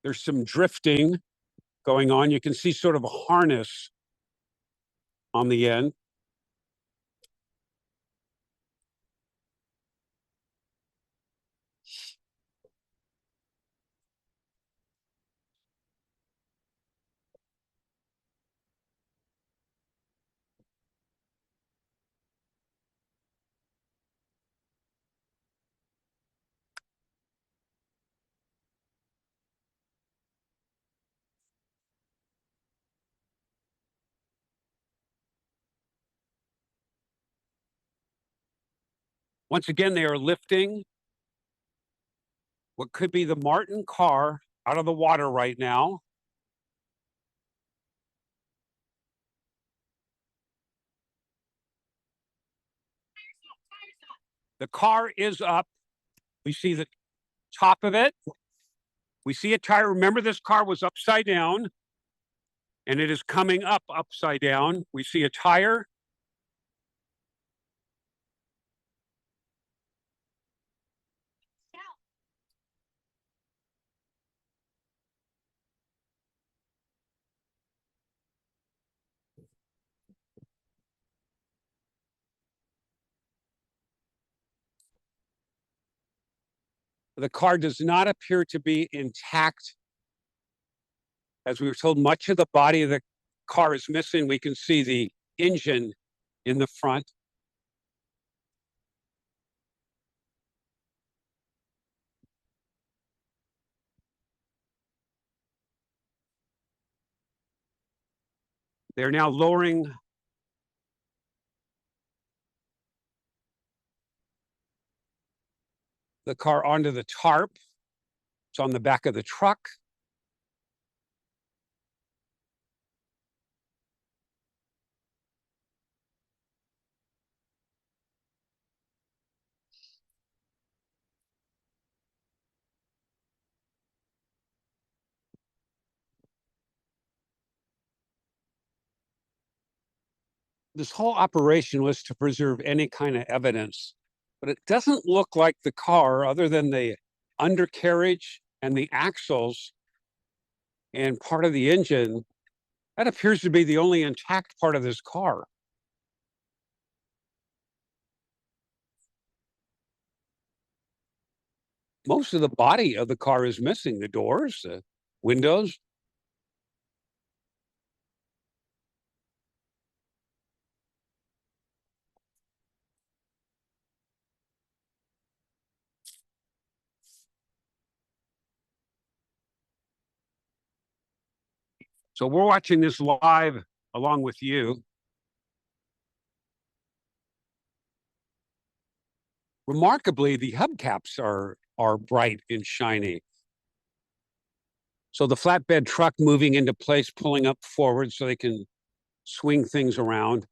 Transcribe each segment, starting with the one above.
There's some drifting going on. You can see sort of a harness on the end. Once again, they are lifting what could be the Martin car out of the water right now. The car is up. We see the top of it. We see a tire. Remember, this car was upside down, and it is coming up upside down. We see a tire. The car does not appear to be intact. As we were told, much of the body of the car is missing. We can see the engine in the front. They're now lowering the car onto the tarp. It's on the back of the truck. This whole operation was to preserve any kind of evidence, but it doesn't look like the car, other than the undercarriage and the axles and part of the engine, that appears to be the only intact part of this car. Most of the body of the car is missing, the doors, the windows. So we're watching this live along with you. Remarkably, the hubcaps are bright and shiny. So the flatbed truck moving into place, pulling up forward so they can swing things around.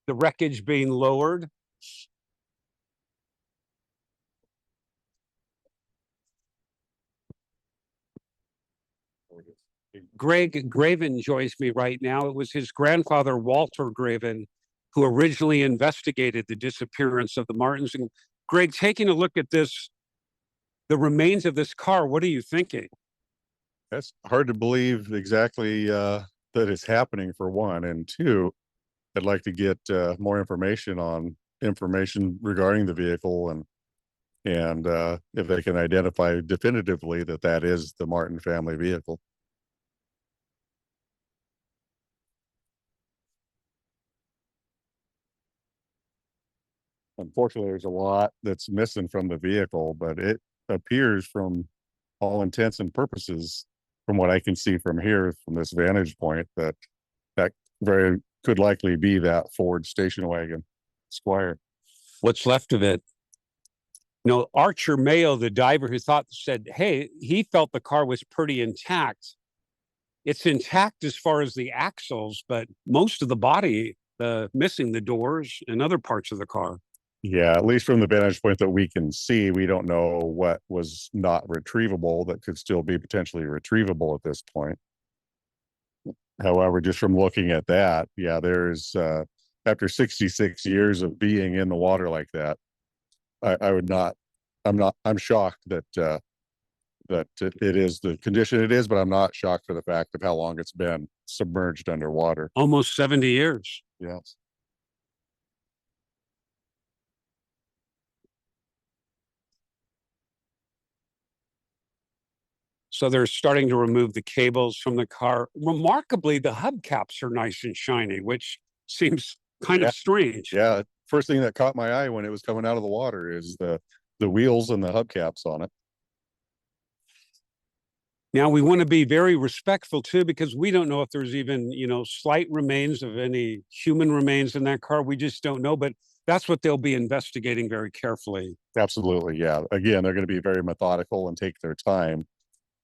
The wreckage being lowered. Greg Graven joins me right now. It was his grandfather, Walter Graven, who originally investigated the disappearance of the Martins. And Greg, taking a look at this, the remains of this car, what are you thinking? That's hard to believe exactly that it's happening, for one. And two, I'd like to get more information regarding the vehicle, and if they can identify definitively that that is the Martin family vehicle. Unfortunately, there's a lot that's missing from the vehicle, but it appears, from all intents and purposes, from what I can see from here, from this vantage point, that very could likely be that Ford station wagon Squire. What's left of it? Archer Mayo, the diver who said, hey, he felt the car was pretty intact. It's intact as far as the axles, but most of the body, missing the doors and other parts of the car. Yeah, at least from the vantage point that we can see, we don't know what was not retrievable that could still be potentially retrievable at this point. However, just from looking at that, yeah, there's after 66 years of being in the water like that, I would not, I'm shocked that, that it is the condition it is, but I'm not shocked for the fact of how long it's been submerged underwater. Almost 70 years. Yes. So they're starting to remove the cables from the car. Remarkably, the hubcaps are nice and shiny, which seems kind Yeah. of strange. Yeah. First thing that caught my eye when it was coming out of the water is the wheels and the hubcaps on it. Now we want to be very respectful too, because we don't know if there's even, slight remains of any human remains in that car. We just don't know, but that's what they'll be investigating very carefully. Absolutely. Yeah. Again, they're going to be very methodical and take their time.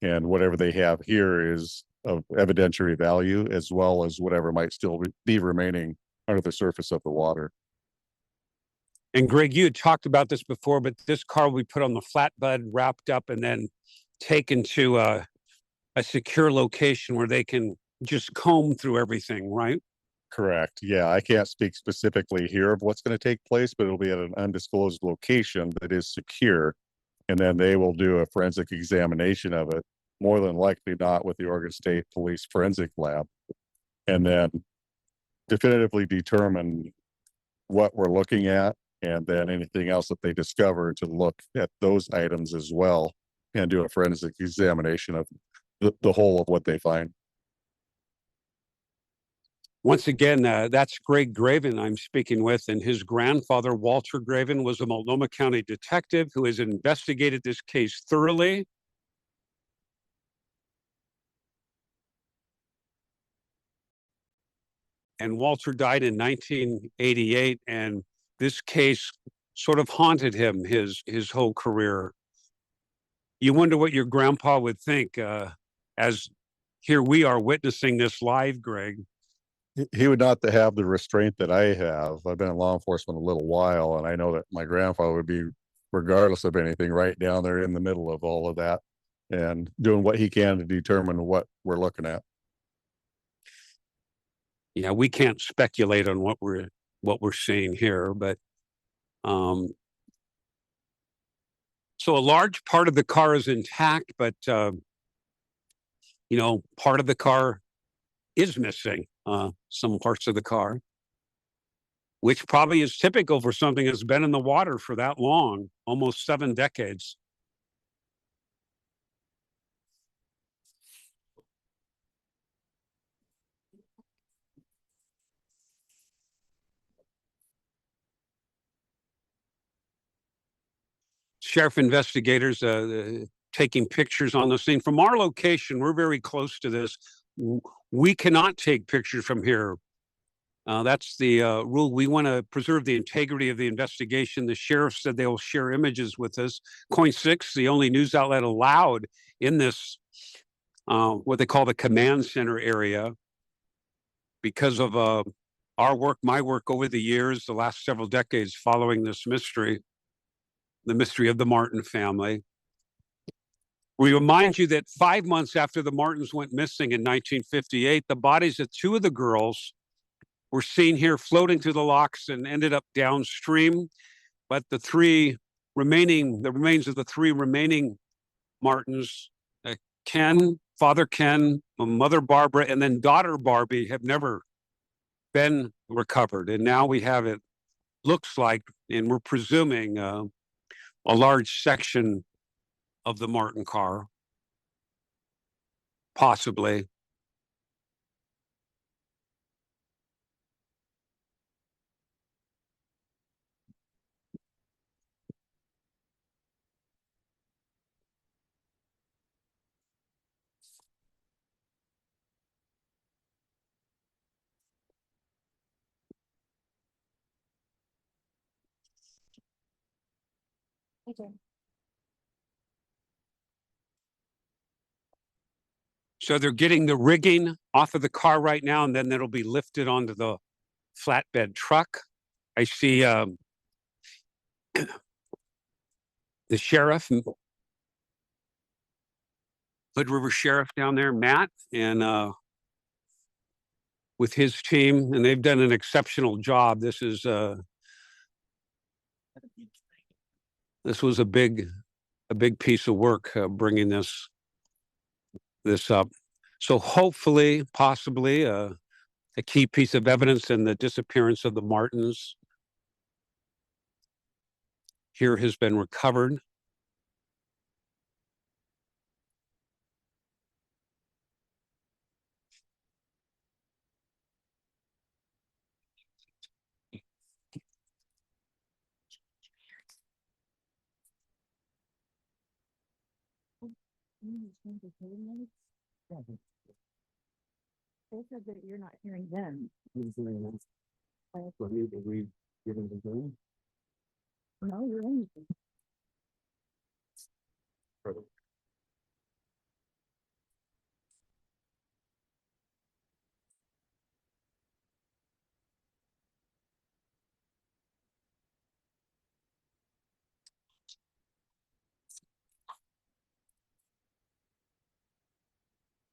And whatever they have here is of evidentiary value, as well as whatever might still be remaining under the surface of the water. And Greg, you had talked about this before, but this car will be put on the flatbed, wrapped up, and then taken to a secure location where they can just comb through everything, right? Correct. Yeah, I can't speak specifically here of what's going to take place, but it'll be at an undisclosed location that is secure. And then they will do a forensic examination of it, more than likely not with the Oregon State Police Forensic Lab, and then definitively determine what we're looking at, and then anything else that they discover to look at those items as well and do a forensic examination of the whole of what they find. Once again, that's Greg Graven I'm speaking with, and his grandfather, Walter Graven, was a Multnomah County detective who has investigated this case thoroughly. And Walter died in 1988, and this case sort of haunted him his whole career. You wonder what your grandpa would think, as here we are witnessing this live, Greg. He would not have the restraint that I have. I've been in law enforcement a little while, and I know that my grandfather would be, regardless of anything, right down there in the middle of all of that and doing what he can to determine what we're looking at. Yeah, we can't speculate on what we're seeing here, but so a large part of the car is intact, but part of the car is missing. Some parts of the car, which probably is typical for something that's been in the water for that long, almost 7 decades. Sheriff investigators taking pictures on the scene. From our location, we're very close to this. We cannot take pictures from here. That's the rule. We want to preserve the integrity of the investigation. The sheriff said they will share images with us. Coin 6, the only news outlet allowed in this, what they call the command center area, because of our work, my work over the years, the last several decades following this mystery, the mystery of the Martin family. We remind you that 5 months after the Martins went missing in 1958, the bodies of 2 of the girls were seen here floating through the locks and ended up downstream. But the remains of the 3 remaining Martins, Father Ken, Mother Barbara, and then daughter Barbie, have never been recovered. And now we have, it looks like, and we're presuming, a large section of the Martin car, possibly. So they're getting the rigging off of the car right now, and then it'll be lifted onto the flatbed truck. I see the sheriff, Hood River Sheriff down there, Matt, and with his team, and they've done an exceptional job. This was a big piece of work, bringing this up. So hopefully, possibly, a key piece of evidence in the disappearance of the Martins here has been recovered. They said that you're not hearing them. No, you're in.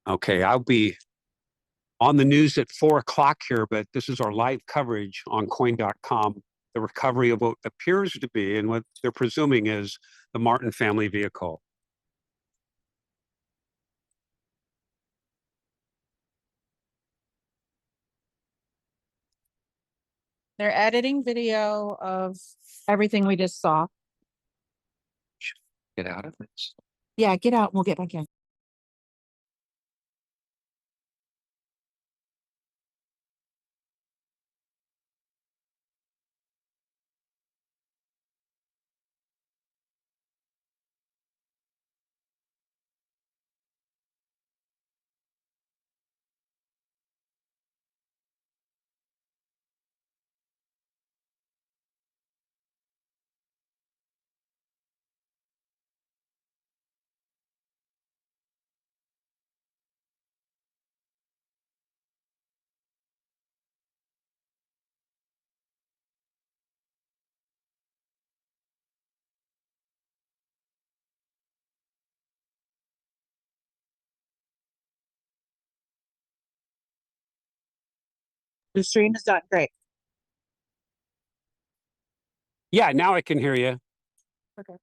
Okay, I'll be on the news at 4 o'clock here, but this is our live coverage on coin.com. The recovery of what appears to be and what they're presuming is the Martin family vehicle. They're editing video of everything we just saw. Get out of this. Yeah, get out and we'll get back in. The stream is not great. Yeah, now I can hear you. Okay.